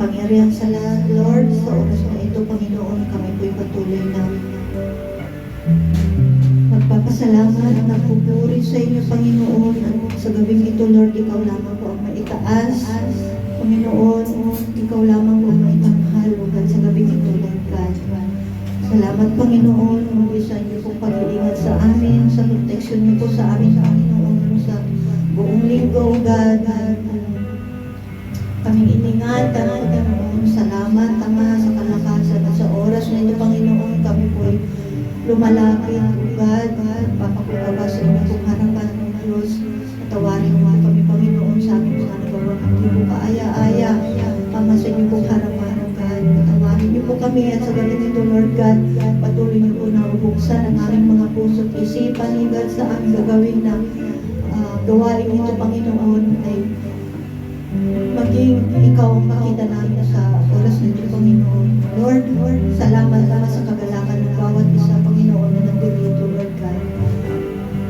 makapangyarihan sa lahat, Lord. Sa oras na ito, Panginoon, kami po'y patuloy na magpapasalamat, nagpupuri sa inyo, Panginoon. At sa gabing ito, Lord, ikaw lamang po ang maitaas. Panginoon, ikaw lamang po ang maitanghal, Lord, sa gabing ito, Lord God. Salamat, Panginoon, muli sa inyo pong pag-iingat sa amin, sa protection niyo po sa amin, Panginoon, sa buong linggo, God. Kaming iningatan, Panginoon, salamat, Ama, sa kalakasan at sa oras na ito, Panginoon, kami po'y lumalapit, God, papakubaba sa inyo kung harapan ng Diyos. Patawarin mo kami, Panginoon, sa aming mga nagawang hindi po kaaya-aya. Ama, sa inyo pong harapan, God. Patawarin niyo po kami at sa galit nito, Lord God, patuloy niyo po na ubuksan ang aming mga puso at isipan, God, sa aming gagawin na gawain nito, Panginoon, ay maging ikaw ang makita namin sa oras nito, Panginoon. Lord, salamat naman sa kagalakan ng bawat isa, Panginoon, na nandito, Lord God.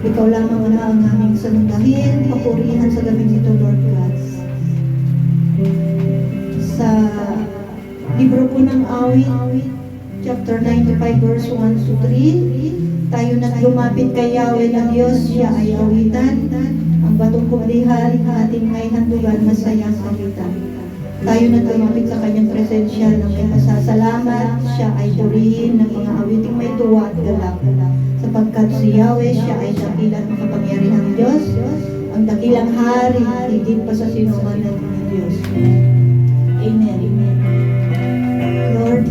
Ikaw lamang na ang aming sanundahin, papurihan sa gabi nito, Lord God. Sa libro po ng Awit, chapter 95, verse 1 to 3, tayo na lumapit kay Yahweh na Diyos, siya ay awitan. Ang batong kublihan, ating may handugan, masayang awitan. Tayo na lumapit sa kanyang presensya ng may pasasalamat, siya ay purihin ng mga awiting may tuwa at galak. Sapagkat si Yahweh, siya ay dakilang makapangyarihang Diyos, ang dakilang hari, higit pa sa sinuman ng Diyos. Amen. Lord,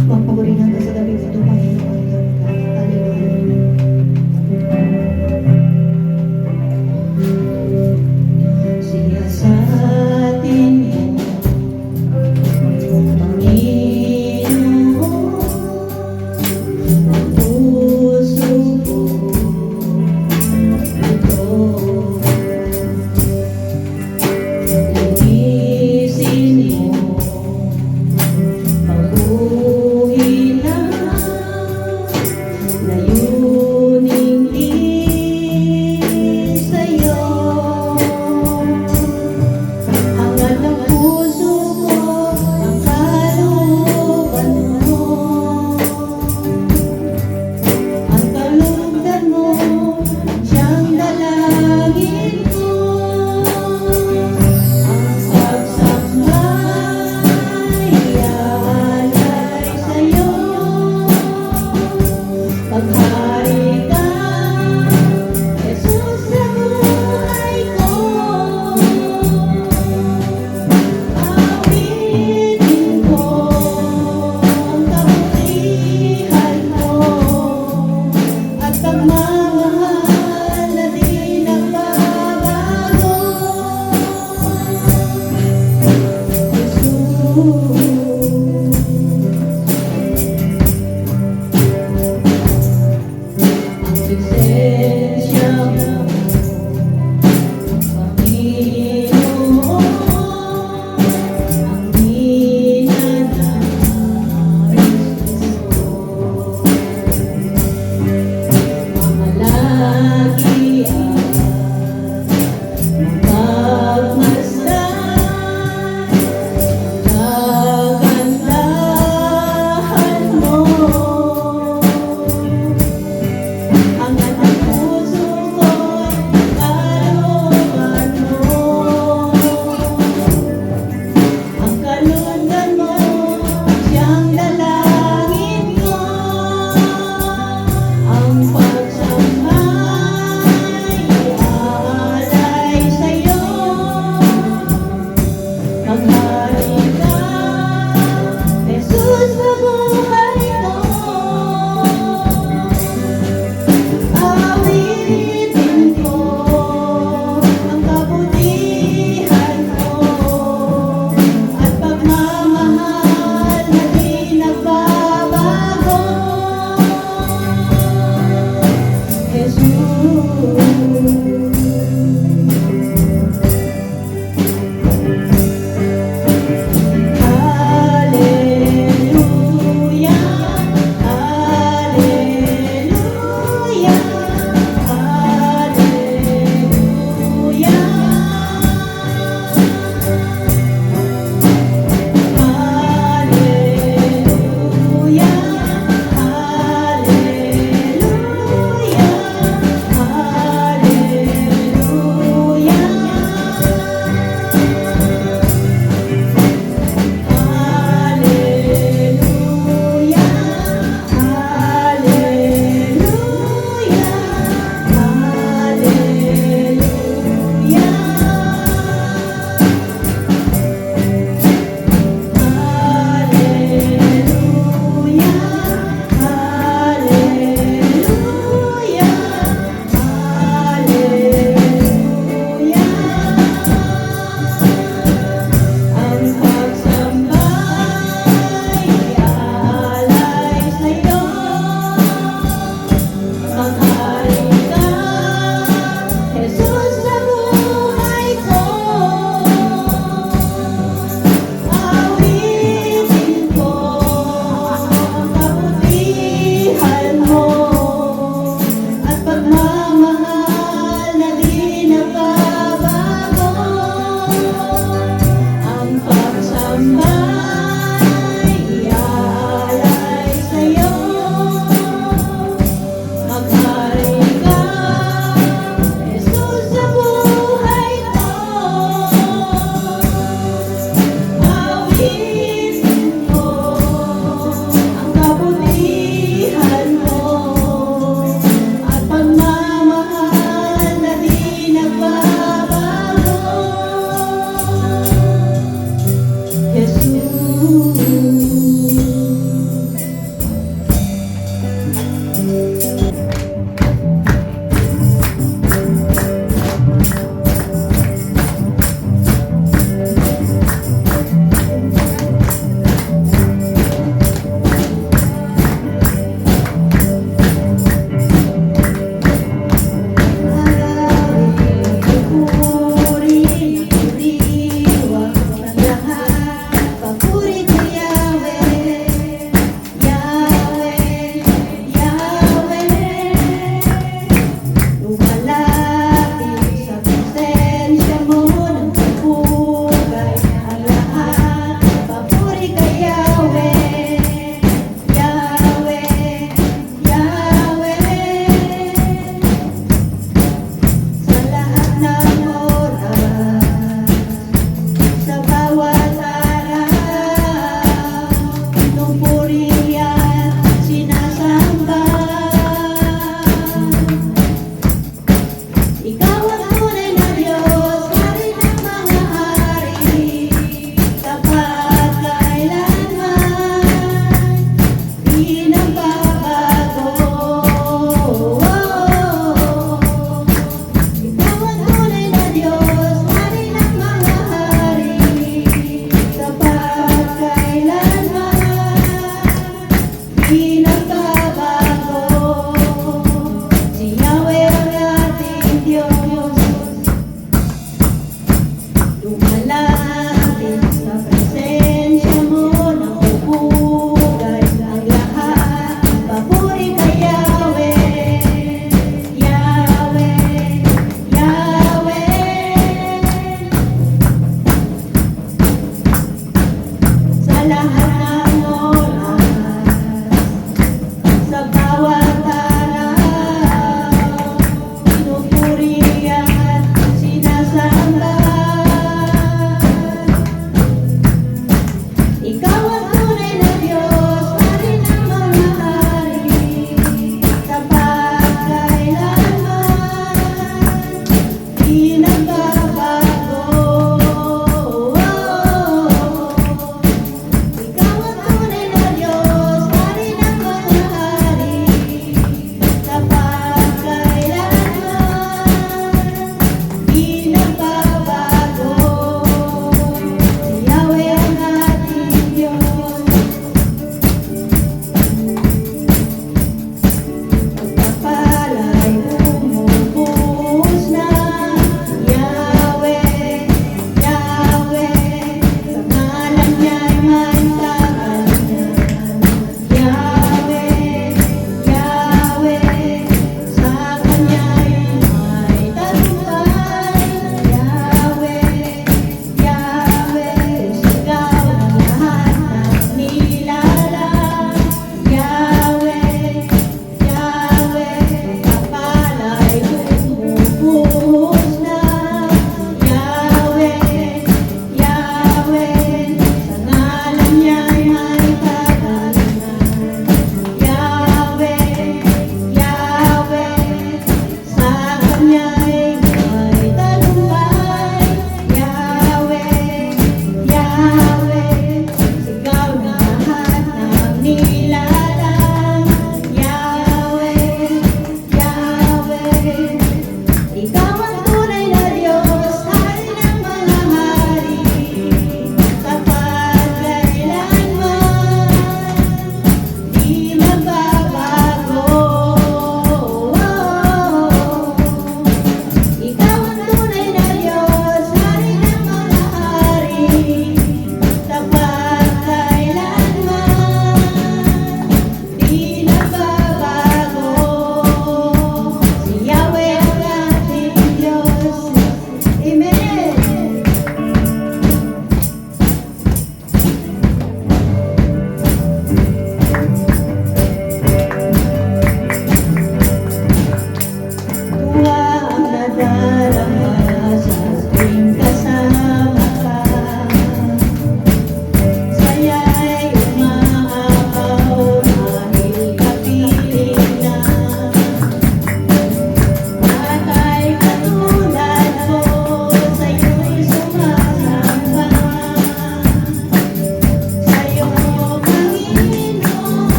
magpapurihan ka sa gabi ito, Panginoon, Lord God. Hallelujah. Siya sa atin, Panginoon, ang puso ko ito. Linisin mo, pagbuhin lang, layuning sa'yo.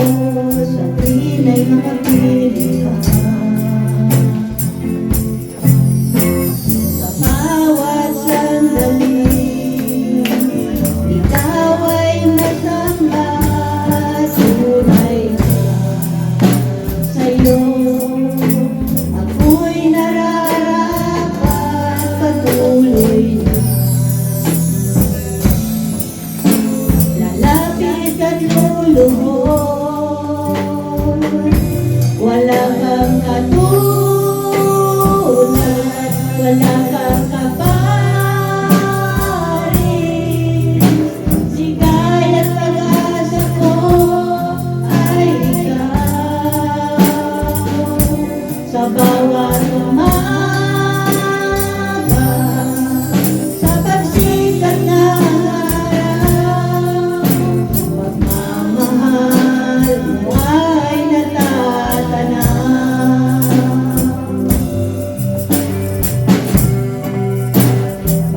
sa tuwin ay makapiling ka. Sa bawat sandali, ikaw ay nasamba. Tunay ka sa'yo, ako'y nararapat patuloy na. Lalapit at luluhod, wala kang katulad, wala kang kaparin. Sigay at pag-asa ko ay ikaw. Sa bawat umaga, sa pagsikat ng araw, pagmamahal mo ay natatanaw.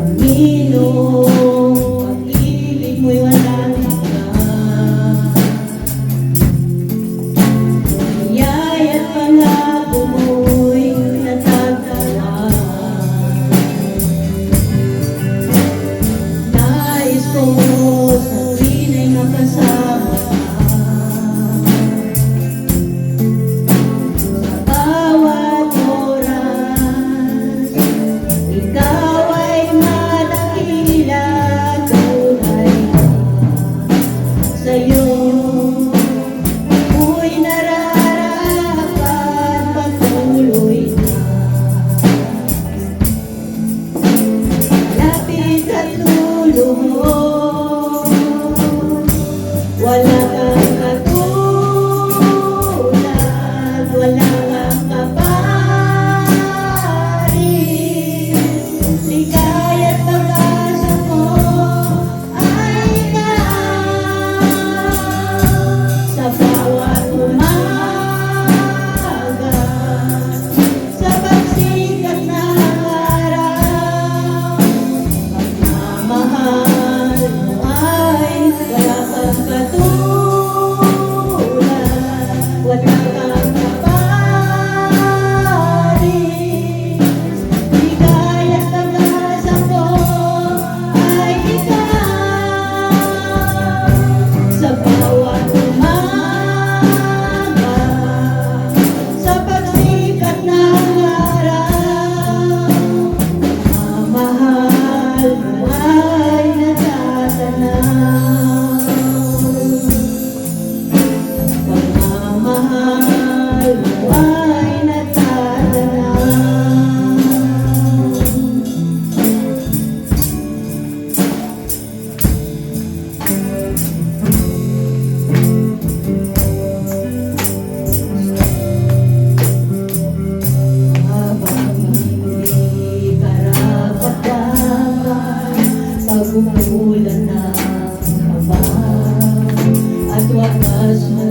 Panginoong pag-ibig mo'y walang hanggan. Biyaya at pangako mo'y natagpuan. Nais ko sa tuwin ay makasama ka. Sa bawat oras, ikaw ay madakila. Tunay ka sa'yo, ako'y nararapat patuloy na. Lapit at luluhod, wala kang katulad, wala kang kaparin. Ligay at pag-asa ko ay ikaw. Sa bawat umaga, sa pagsikat ng araw, pagmamahal mo ay wala kang katulad, wala kang kaparin. Ligay at pag-asa ko ay ikaw. Sa bawat umaga, sa pagsikat ng araw, pagmamahal mo ay natatanaw. Pagmamahal mo ay natatanaw. Habang hindi karapat-dapat, pagbubulan ng kaba at wakas mo